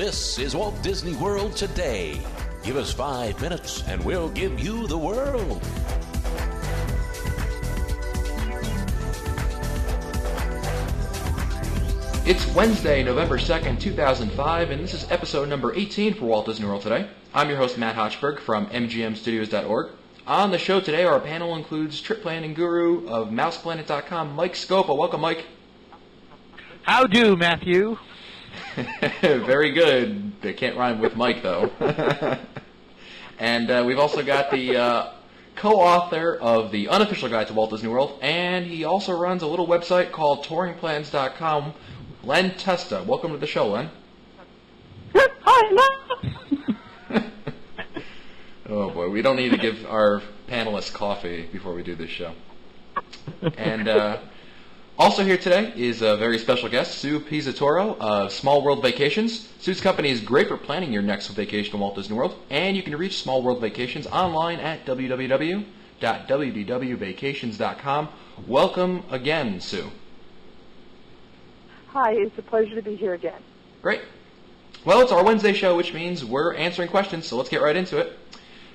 This is Walt Disney World Today. Give us 5 minutes and we'll give you the world. It's Wednesday, November 2nd, 2005, and this is episode number 18 for Walt Disney World Today. I'm your host, Matt Hochberg from MGMstudios.org. On the show today, our panel includes trip planning guru of MousePlanet.com, Mike Scopa. Welcome, Mike. How do, Matthew? Very good. They can't rhyme with Mike, though. And we've also got the co-author of the unofficial guide to Walt Disney World, and he also runs a little website called touringplans.com, Len Testa. Welcome to the show, Len. Hi, Oh boy, we don't need to give our panelists coffee before we do this show. And also here today is a very special guest, Sue Pizzatoro of Small World Vacations. Sue's company is great for planning your next vacation to Walt Disney World, and you can reach Small World Vacations online at www.wdwvacations.com. Welcome again, Sue. Hi, it's a pleasure to be here again. Great. Well, it's our Wednesday show, which means we're answering questions, so let's get right into it.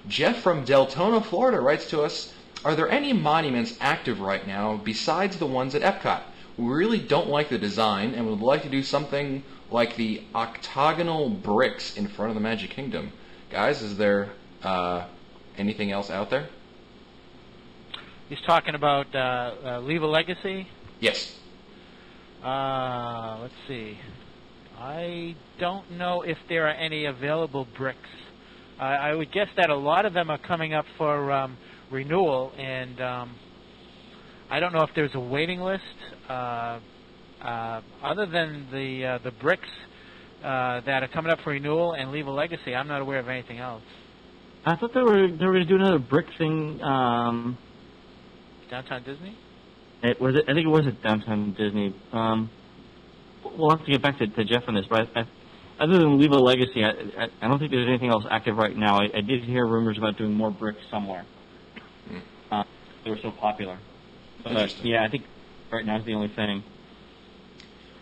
Jeff from Deltona, Florida writes to us, are there any monuments active right now besides the ones at Epcot? We really don't like the design and would like to do something like the octagonal bricks in front of the Magic Kingdom. Guys, is there anything else out there? He's talking about Leave a Legacy? Yes. Let's see. I don't know if there are any available bricks. I would guess that a lot of them are coming up for renewal, and I don't know if there's a waiting list. Other than the bricks that are coming up for renewal and Leave a Legacy, I'm not aware of anything else. I thought they were going to do another brick thing. Downtown Disney? I think it was at Downtown Disney. We'll have to get back to Jeff on this, but other than Leave a Legacy, I don't think there's anything else active right now. I did hear rumors about doing more bricks somewhere. They were so popular. But yeah, I think right now is the only thing.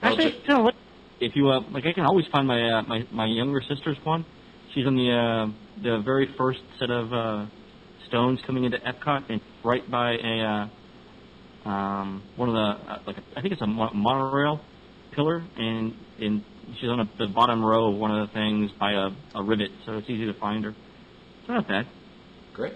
Actually, you know what? If you like, I can always find my younger sister's one. She's on the very first set of stones coming into Epcot, and right by a one of the I think it's a monorail pillar, and she's on the bottom row of one of the things by a rivet, so it's easy to find her. It's not bad. Great.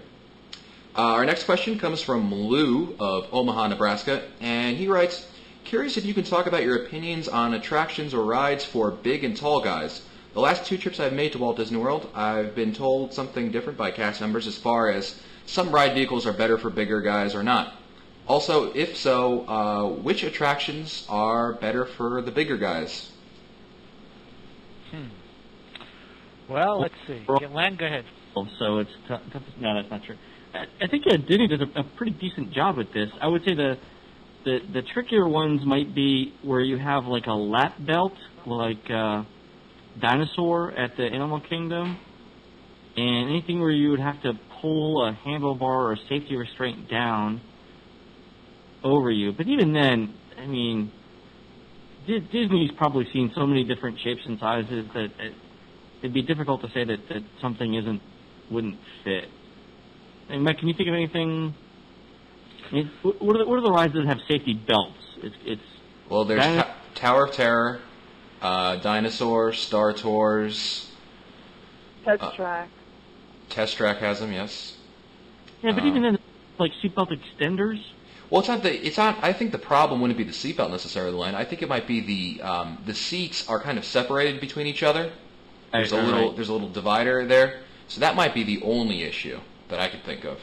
Our next question comes from Lou of Omaha, Nebraska, and he writes, curious if you can talk about your opinions on attractions or rides for big and tall guys. The last 2 trips I've made to Walt Disney World, I've been told something different by cast members as far as some ride vehicles are better for bigger guys or not. Also, if so, which attractions are better for the bigger guys? Well, let's see. Len, go ahead. So it's tough. No, that's not true. I think Disney does a pretty decent job with this. I would say the trickier ones might be where you have like a lap belt, like Dinosaur at the Animal Kingdom, and anything where you would have to pull a handlebar or a safety restraint down over you. But even then, I mean, Disney's probably seen so many different shapes and sizes that it'd be difficult to say that something wouldn't fit. I mean, Mike, can you think of anything? I mean, what are the rides that have safety belts? Well, there's Tower of Terror, Dinosaur, Star Tours. Test Track. Test Track has them, yes. Yeah, but even then, like seatbelt extenders. Well, it's not. I think the problem wouldn't be the seatbelt necessarily, Len. I think it might be the seats are kind of separated between each other. There's a little divider there, so that might be the only issue that I could think of.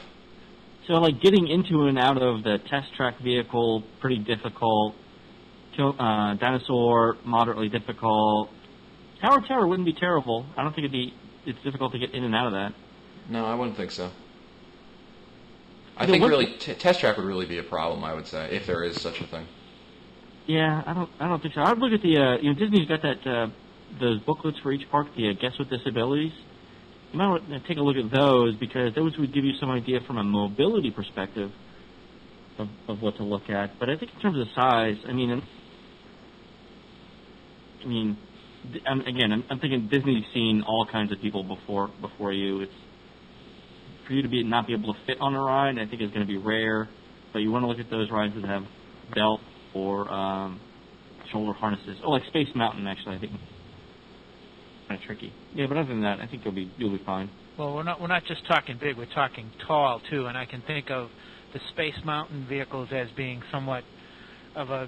So, like, getting into and out of the Test Track vehicle, pretty difficult. Dinosaur, moderately difficult. Tower of Terror wouldn't be terrible. I don't think it's difficult to get in and out of that. No, I wouldn't think so. I think really Test Track would really be a problem, I would say, if there is such a thing. Yeah, I don't think so. I'd look at the Disney's got that those booklets for each park, the Guests with Disabilities. You might want to take a look at those, because those would give you some idea from a mobility perspective of what to look at. But I think in terms of size, I mean, I'm thinking Disney's seen all kinds of people before you. It's for you to not be able to fit on a ride. I think is going to be rare. But you want to look at those rides that have belt or shoulder harnesses. Oh, like Space Mountain, actually, I think kind of tricky. Yeah, but other than that, I think you'll be fine. Well, we're not just talking big; we're talking tall too. And I can think of the Space Mountain vehicles as being somewhat of a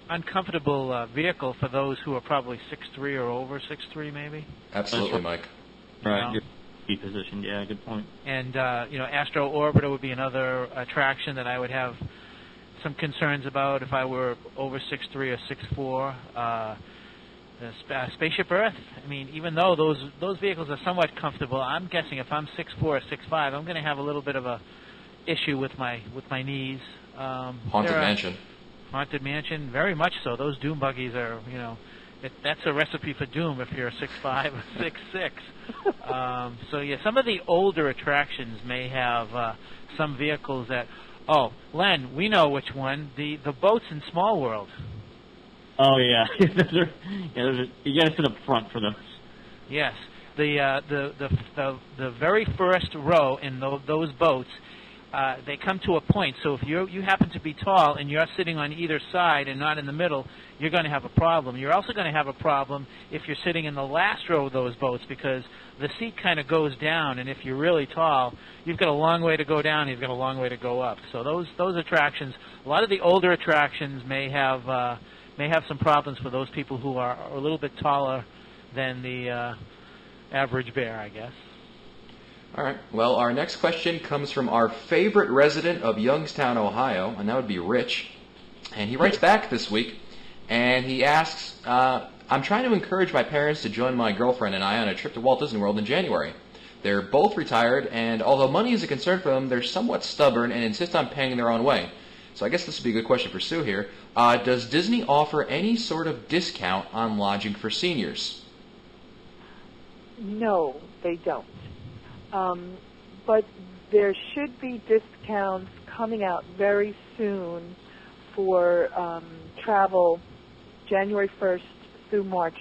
uncomfortable vehicle for those who are probably 6'3" or over 6'3", maybe. Absolutely, Mike. Right. You're positioned. Yeah, good point. And Astro Orbiter would be another attraction that I would have some concerns about if I were over 6'3" or 6'4". Spaceship Earth. I mean, even though those vehicles are somewhat comfortable, I'm guessing if I'm 6'4" or 6'5", I'm going to have a little bit of a issue with my knees. Haunted Mansion. Haunted Mansion, very much so. Those Doom buggies are, that's a recipe for doom if you're 6'5" or 6'6". So yeah, some of the older attractions may have some vehicles that. Oh, Len, we know which one. The boats in Small World. Oh yeah, you got to sit up front for those. Yes, the very first row in those boats. They come to a point, so if you happen to be tall and you're sitting on either side and not in the middle, you're going to have a problem. You're also going to have a problem if you're sitting in the last row of those boats because the seat kind of goes down, and if you're really tall, you've got a long way to go down, you've got a long way to go up. So those attractions, a lot of the older attractions may have some problems for those people who are a little bit taller than the average bear, I guess. All right. Well, our next question comes from our favorite resident of Youngstown, Ohio, and that would be Rich. And he writes back this week, and he asks, I'm trying to encourage my parents to join my girlfriend and I on a trip to Walt Disney World in January. They're both retired, and although money is a concern for them, they're somewhat stubborn and insist on paying their own way. So I guess this would be a good question for Sue here. Does Disney offer any sort of discount on lodging for seniors? No, they don't. But there should be discounts coming out very soon for travel January 1st through March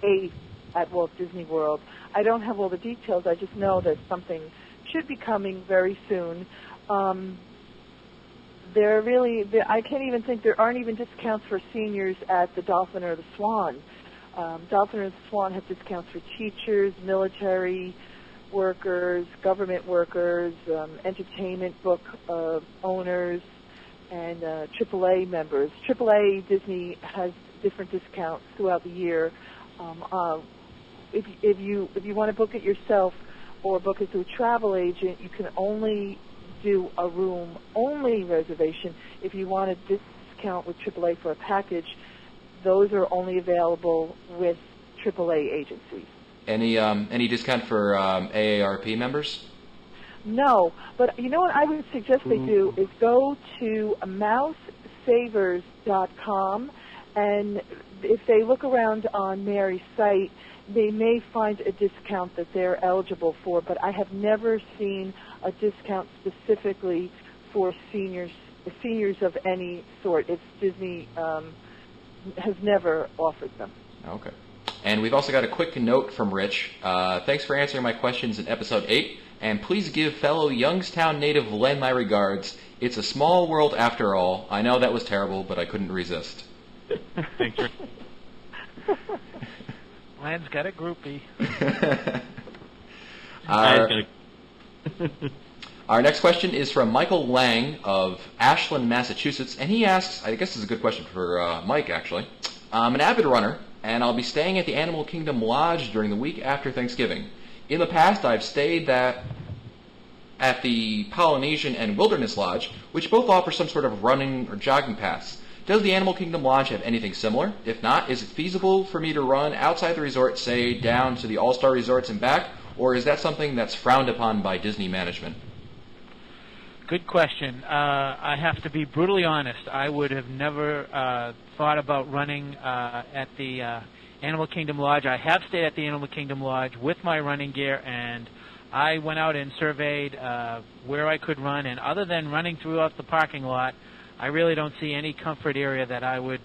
8th at Walt Disney World. I don't have all the details. I just know that something should be coming very soon. I can't even think there aren't even discounts for seniors at the Dolphin or the Swan. Dolphin or the Swan have discounts for teachers, military workers, government workers, entertainment book owners, and AAA members. AAA Disney has different discounts throughout the year. If you want to book it yourself or book it through a travel agent, you can only do a room-only reservation. If you want a discount with AAA for a package, those are only available with AAA agencies. Any discount for AARP members? No, but you know what I would suggest they do is go to mousesavers.com, and if they look around on Mary's site, they may find a discount that they're eligible for, but I have never seen a discount specifically for seniors of any sort. Disney has never offered them. Okay. And we've also got a quick note from Rich. Thanks for answering my questions in episode 8, and please give fellow Youngstown native Len my regards. It's a small world after all. I know that was terrible, but I couldn't resist. Thanks, Rick. Len's got a groupie. Our next question is from Michael Lang of Ashland, Massachusetts, and he asks, I guess this is a good question for Mike, actually. I'm an avid runner, and I'll be staying at the Animal Kingdom Lodge during the week after Thanksgiving. In the past, I've stayed at the Polynesian and Wilderness Lodge, which both offer some sort of running or jogging paths. Does the Animal Kingdom Lodge have anything similar? If not, is it feasible for me to run outside the resort, say down to the All-Star Resorts and back, or is that something that's frowned upon by Disney management? Good question. I have to be brutally honest. I would have never thought about running at the Animal Kingdom Lodge. I have stayed at the Animal Kingdom Lodge with my running gear, and I went out and surveyed where I could run, and other than running throughout the parking lot, I really don't see any comfort area that I would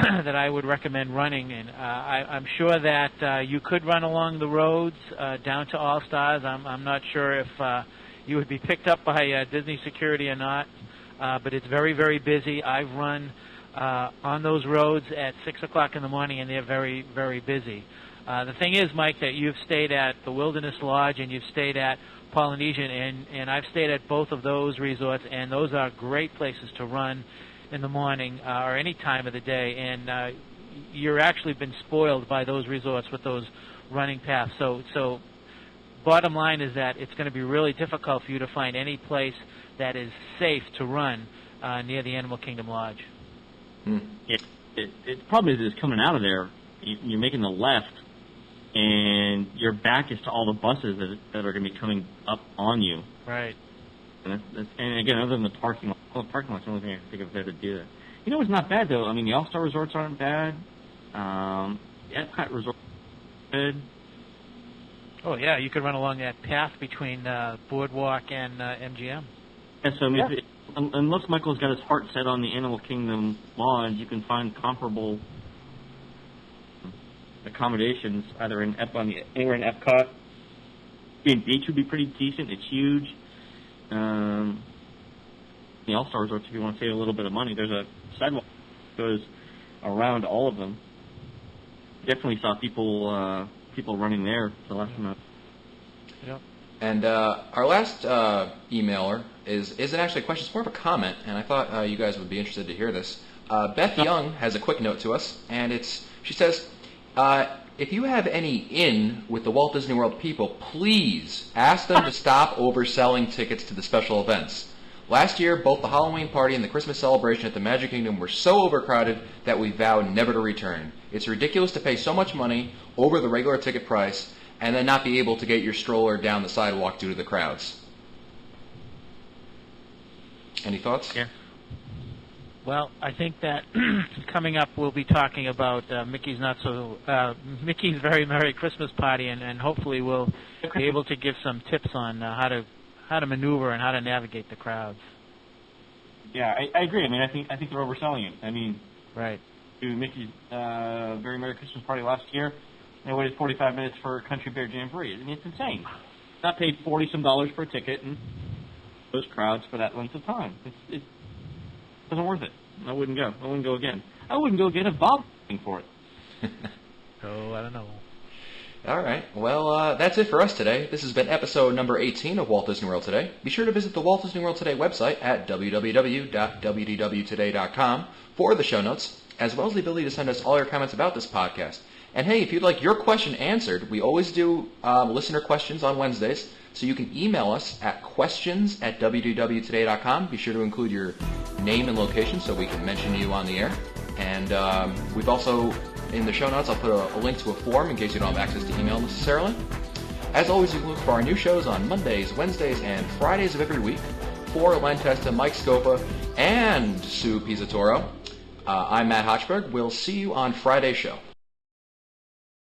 that I would recommend running. And I'm sure that you could run along the roads down to All Stars. I'm not sure if you would be picked up by Disney security or not, but it's very, very busy. I've run on those roads at 6 o'clock in the morning, and they're very, very busy. The thing is, Mike, that you've stayed at the Wilderness Lodge and you've stayed at Polynesian, and I've stayed at both of those resorts, and those are great places to run in the morning or any time of the day, and you're actually been spoiled by those resorts with those running paths. So bottom line is that it's going to be really difficult for you to find any place that is safe to run near the Animal Kingdom Lodge. It problem is coming out of there, you're making the left, and your back is to all the buses that are going to be coming up on you. Right. And again, other than the parking lot, the parking lot's the only thing I can think of there to do that. You know, it's not bad though. I mean, the All-Star resorts aren't bad. The Epcot resort is good. Oh yeah, you could run along that path between Boardwalk and MGM. Yeah, so I mean, unless Michael's got his heart set on the Animal Kingdom Lodge, you can find comparable accommodations either anywhere in Epcot. Beach would be pretty decent. It's huge. The All-Star Resorts, if you want to save a little bit of money, there's a sidewalk that goes around all of them. Definitely saw people running there the last time. Yep. And our last emailer isn't actually a question, it's more of a comment, and I thought you guys would be interested to hear this. Beth Young has a quick note to us, and she says, if you have any in with the Walt Disney World people, please ask them to stop overselling tickets to the special events. Last year, both the Halloween party and the Christmas celebration at the Magic Kingdom were so overcrowded that we vowed never to return. It's ridiculous to pay so much money over the regular ticket price and then not be able to get your stroller down the sidewalk due to the crowds. Any thoughts? Yeah. Well, I think that coming up we'll be talking about Mickey's Very Merry Christmas Party, and hopefully we'll be able to give some tips on how to maneuver and how to navigate the crowds. Yeah, I agree. I mean, I think they're overselling it. I mean, right. To Mickey's Very Merry Christmas Party last year, they waited 45 minutes for Country Bear Jamboree. I mean, it's insane. Not paid $40-some for a ticket and those crowds for that length of time. It wasn't worth it. I wouldn't go. I wouldn't go again. I wouldn't go again if Bob was paying for it. Oh, I don't know. All right. Well, that's it for us today. This has been episode number 18 of Walt Disney World Today. Be sure to visit the Walt Disney World Today website at www.wdwtoday.com for the show notes, as well as the ability to send us all your comments about this podcast. And hey, if you'd like your question answered, we always do listener questions on Wednesdays, so you can email us at questions@wdwtoday.com. Be sure to include your name and location so we can mention you on the air. And we've also, in the show notes, I'll put a link to a form in case you don't have access to email necessarily. As always, you can look for our new shows on Mondays, Wednesdays, and Fridays of every week. For Len Testa, Mike Scopa, and Sue Pizzatoro, I'm Matt Hochberg. We'll see you on Friday's show.